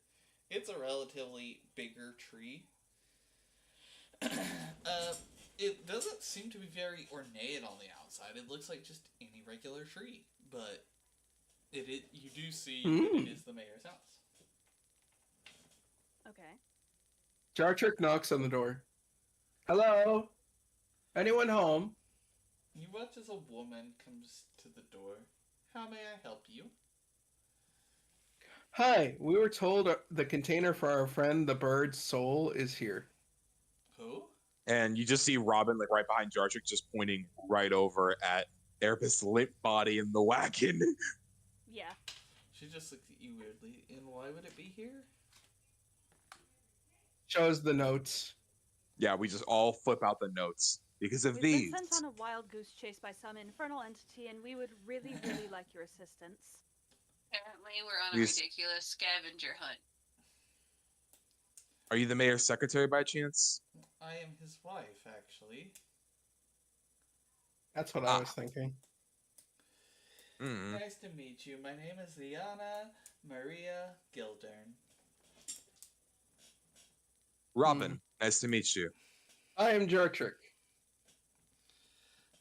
It's a relatively bigger tree. It doesn't seem to be very ornate on the outside. It looks like just any regular tree, but you do see that it is the mayor's house.
Okay.
Jartrick knocks on the door. Hello? Anyone home?
You watch as a woman comes to the door. How may I help you?
Hi, we were told the container for our friend the bird's soul is here.
Who?
And you just see Robin, like right behind Jartrick, just pointing right over at Erebus' limp body in the wagon.
Yeah.
She just looks at you weirdly. And why would it be here?
Shows the notes.
Yeah, we just all flip out the notes because of
We've
these.
been sent on a wild goose chase by some infernal entity, and we would really, really like your assistance.
Apparently, we're on a
Yes.
ridiculous scavenger hunt.
Are you the mayor's secretary by chance?
I am his wife, actually.
That's what I was thinking.
Mm.
Nice to meet you. My name is Liana Maria Gildern.
Robin, nice to meet you.
I am Jartrick.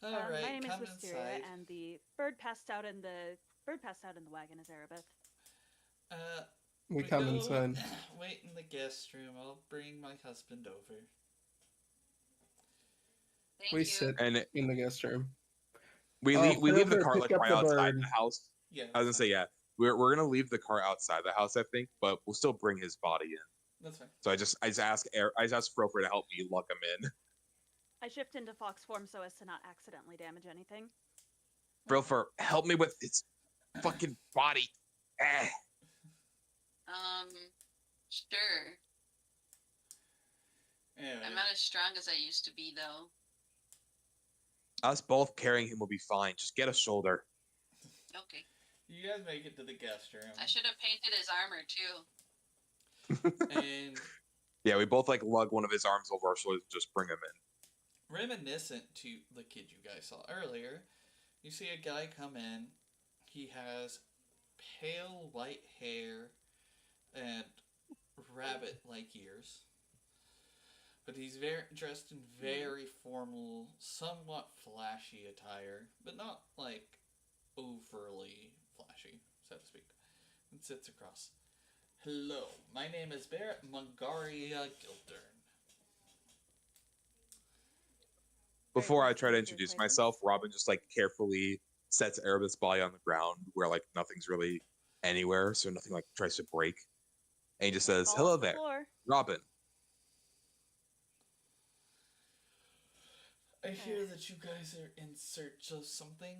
All
My
right,
name is
come
Wisteria,
inside.
and the bird passed out in the wagon is Erebeth.
We come
go
inside.
Wait in the guest room. I'll bring my husband over.
Thank
We
you.
sit
And
in the guest room.
we
Oh,
leave the
Philbert,
cart like
pick up
right
the
outside
bird.
the house.
Yeah.
I was gonna say, yeah, we're gonna leave the cart outside the house, I think, but we'll still bring his body in.
That's fine.
So I just ask Frofer to help me luck him in.
I shift into fox form so as to not accidentally damage anything.
Frofer, help me with his fucking body. Eh.
Sure.
Anyway,
I'm not as strong as I used to be, though.
Us both carrying him will be fine. Just get a shoulder.
Okay.
you guys make it to the guest room.
I should have painted his armor, too.
And
Yeah, we both like lug one of his arms over our shoulders and just bring him in.
reminiscent to the kid you guys saw earlier, you see a guy come in. He has pale white hair and rabbit-like ears. But he's dressed in very formal, somewhat flashy attire, but not like overly flashy, so to speak. And sits across. Hello, my name is Barrett Mungaria Gildern.
Before I
nice to
try to
meet you,
introduce
acquaintance.
myself, Robin just like carefully sets Erebus' body on the ground where like nothing's really anywhere, so nothing like tries to break. And he just says,
Fall
"Hello
off the
there,
floor.
Robin."
I hear that you guys are in search of something.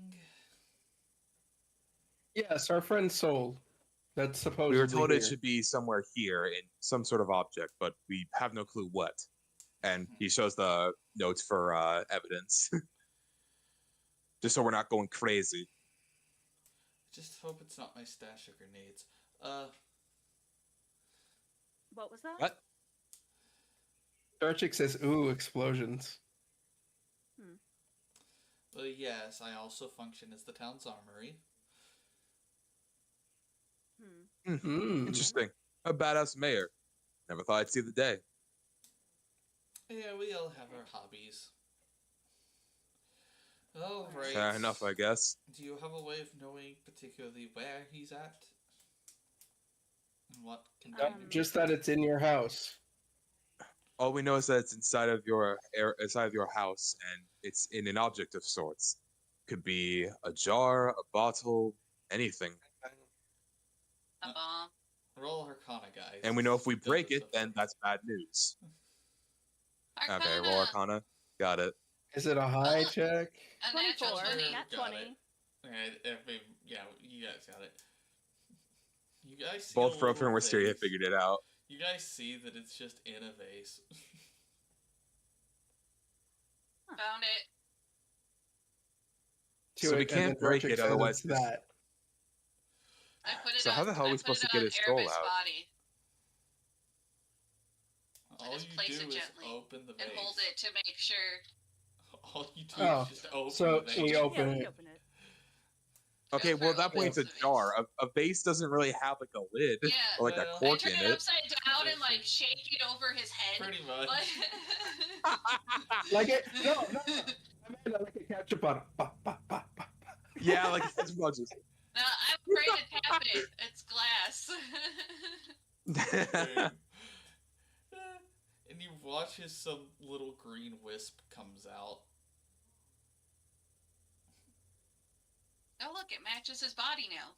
Yes, our friend soul. That's supposedly
We were told
here.
it should be somewhere here in some sort of object, but we have no clue what. And he shows the notes for evidence. Just so we're not going crazy.
Just hope it's not my stash of grenades.
What was that?
What?
Jartrick says, ooh, explosions.
Well, yes, I also function as the town's armory.
Interesting. A badass mayor. Never thought I'd see the day.
Yeah, we all have our hobbies. All right.
Fair enough, I guess.
Do you have a way of knowing particularly where he's at? And what container?
Just that it's in your house.
All we know is that it's inside of your house, and it's in an object of sorts. Could be a jar, a bottle, anything.
A bomb.
Roll Arcana, guys.
And we know if we break
This
it,
is
then that's bad news.
Arcana.
Okay, roll Arcana. Got it.
Is it a high check?
A natural
24,
20.
nat
Got
20.
it. Alright, yeah, you guys got it. You guys see
Both
a
Frofer
little
and Wisteria
vase.
figured it out.
You guys see that it's just in a vase.
Found it.
To
So we
it, and
can't
then
break
Jartrick
it,
says
otherwise
it's
this-
that.
I put it
So
on,
how the hell are
I
we
put
supposed
it
to get
on
his skull
Erebus'
out?
body
All
just
you
place
do
it
is
gently
open the vase.
and hold it to make sure.
All you do
Oh,
is just open
so
the vase.
we open
Yeah, we
it.
open it.
Okay, well at that
Frofer
point it's a
opens the
jar.
vase.
A vase doesn't really have like a lid
Yeah.
or like
Well,
a
I
cork
turn
in
it
it.
upside down and like shake it over his head.
Pretty much.
But
Like it? No. I mean, like a ketchup bottle. Ba, ba, ba, ba.
Yeah, like it's smudges.
no, I'm afraid to tap it. It's glass.
watch as some little green wisp comes out.
Oh look, it matches his body now.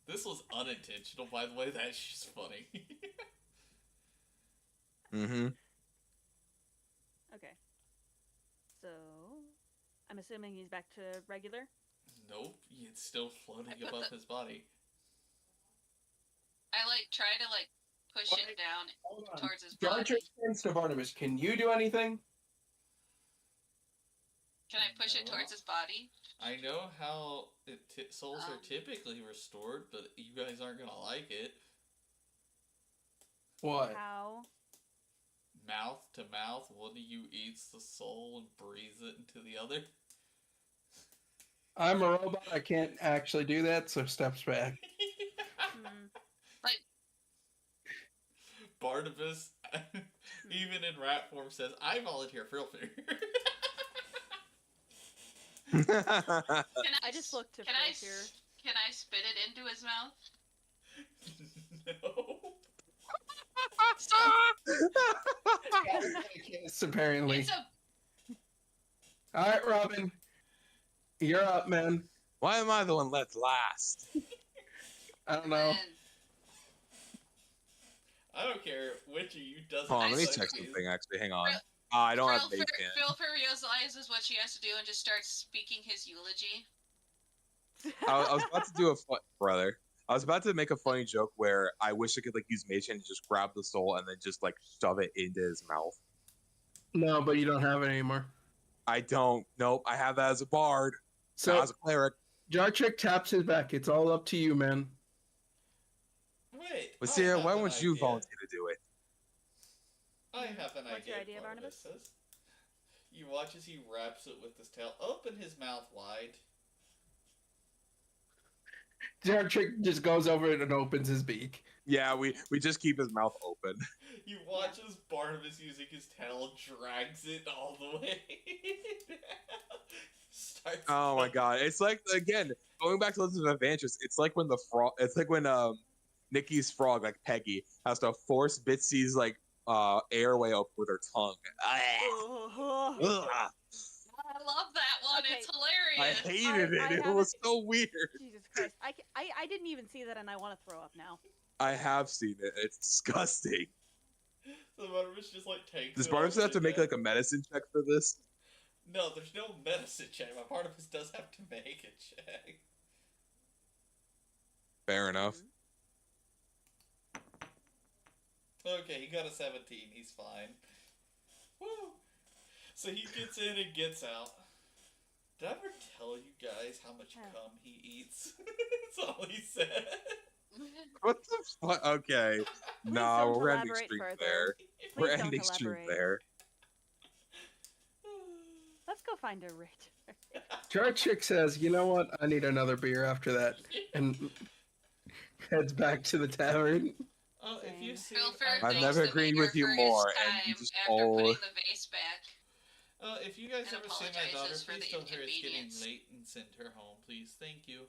This was unintentional, by the way. That's just funny.
Mm-hmm.
Okay. So, I'm assuming he's back to regular?
Nope, it's still floating
I put
above
the-
his body.
I try to push it down
Hold on.
towards his
Jar
body.
Trick turns to Barnabas. Can you do anything?
Can I push it
No.
towards his body?
I know how souls are
Um.
typically restored, but you guys aren't gonna like it.
What?
How?
Mouth to mouth, one of you eats the soul and breathes it into the other.
I'm a robot. I can't actually do that, so steps back.
Hmm.
Barnabas, even in rat form, says, "I volunteer for filter."
Can
I just looked to
Can I
filter.
Can I spit it into his mouth?
No.
Yes, apparently.
It's a.
All right, Robin. You're up, man.
Why am I the one left last?
I don't know.
Man,
I don't care which of you doesn't.
Hold on, let me
like
check
these.
something. Actually, hang on. I don't have bacon.
Phil realizes what she has to do and just starts speaking his eulogy.
I was about to do brother. I was about to make a funny joke where I wish I could use Mage Hand and just grab the soul and then just shove it into his mouth.
No, but you don't have it anymore.
I don't. Nope. I have that as a bard,
So
not as a cleric.
Jar Trick taps his back. It's all up to you, man.
Wait.
But
I
Sierra,
have
why
an
won't you
idea.
volunteer to do it?
I have an
What's
idea.
your idea, Barnabas?
says. You watch as he wraps it with his tail. Open his mouth wide.
Jar Trick just goes over it and opens his beak.
Yeah, we just keep his mouth open.
You watch as Barnabas, using his tail, drags it all the way down. Starts
Oh my god! It's again going back to Legends of Adventures. It's like when the frog. It's like when Nikki's frog, Peggy, has to force Bitsy's airway up with her tongue.
Oh,
Ugh.
I love that one.
Okay.
It's
I
hilarious.
hated
I
it. It
haven't-
was so weird.
Jesus Christ. I didn't even see that and I want to throw up now.
I have seen it. It's disgusting.
So Barnabas just takes
Does
it
Barnabas
over
have to
the
make
deck.
a medicine check for this?
No, there's no medicine check, but Barnabas does have to make a check.
Fair enough.
Okay, he got a 17. He's fine. Woo! So he gets in and gets out. Did I ever tell you guys how much
Yeah.
cum he eats? That's all he said.
What the fuck? Okay.
Please
Nah,
don't
we're ending
elaborate
stream
further.
there.
Please
We're
don't
ending stream
elaborate.
there.
Let's go find a rate.
Jar Trick says, "You know what? I need another beer after that," and heads back to the tavern.
Oh, if you see,
Philfer
I've
thanks
never
the
agreed
mayor
with you
for his
more, and
time
you just
after
all-
putting the vase back.
if you guys
And
ever see my daughter,
apologizes for
please
the
tell her it's getting
inconvenience.
late and send her home, please. Thank you.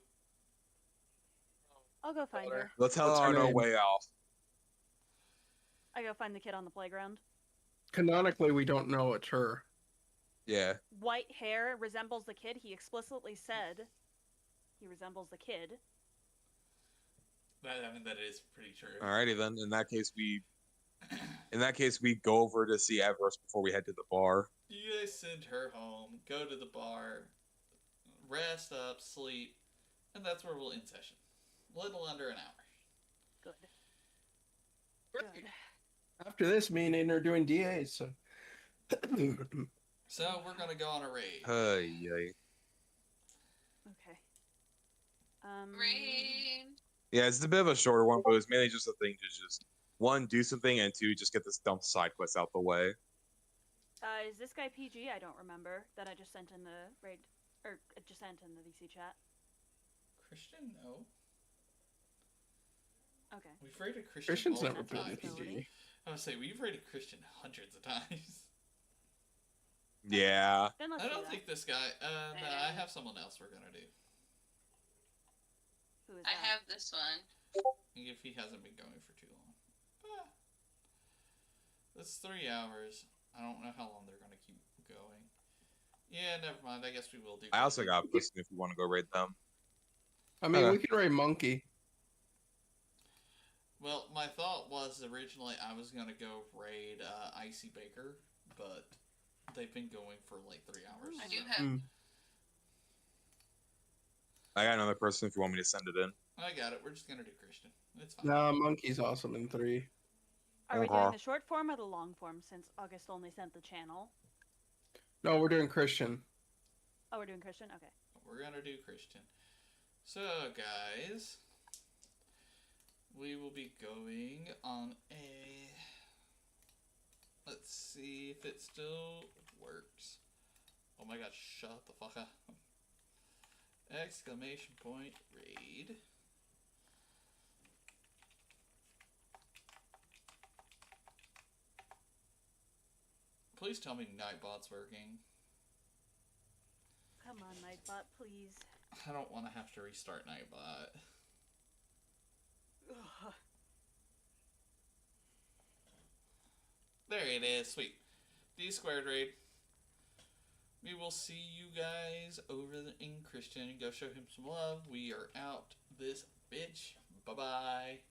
I'll go find her.
Let's tell
What's
her
her
on our
name?
way off.
I go find the kid on the playground.
Canonically, we don't know it's her.
Yeah.
White hair resembles the kid. He explicitly said he resembles the kid.
That is pretty true.
Alrighty then. In that case, we go over to see Everest before we head to the bar.
You guys send her home, go to the bar, rest up, sleep, and that's where we'll end session. Little under an hour.
Good.
Great.
Good.
After this, me and Aiden are doing DAs. So.
So we're gonna go on a raid.
Hey.
Okay.
Rain.
Yeah, it's a bit of a shorter one, but it was mainly just a thing to just, one, do something, and two, just get this dumb side quest out the way.
Is this guy PG? I don't remember that I just sent in the raid, or just sent in the VC chat.
Christian, no.
Okay.
We've raided Christian
Christian's
multiple
never been
times.
PG.
I would say we've raided Christian hundreds of times.
Yeah.
Then let's
I
do
don't
that.
think this guy. No, I have someone else we're gonna do.
Who is
I
that?
have this one.
If he hasn't been going for too long. It's 3 hours. I don't know how long they're gonna keep going. Yeah, never mind. I guess we will do.
I also
Christian.
got a person if you want to go raid them.
I mean,
Okay.
we can raid Monkey.
Well, my thought was originally I was gonna go raid Icy Baker, but they've been going for like 3 hours.
I do
so-
have.
I got another person if you want me to send it in.
I got it. We're just gonna do Christian. It's fine.
Nah, Monkey's awesome in 3.
Are we
Uh-huh.
doing the short form or the long form since August only sent the channel?
No, we're doing Christian.
Oh, we're doing Christian? Okay.
We're gonna do Christian. So, guys, we will be going on a. Let's see if it still works. Oh my god, shut the fuck up. Exclamation point raid. Please tell me Nightbot's working.
Come on, Nightbot, please.
I don't want to have to restart Nightbot.
Ugh.
There it is. Sweet. D squared raid. We will see you guys over in Christian. Go show him some love. We are out this bitch. Bye-bye.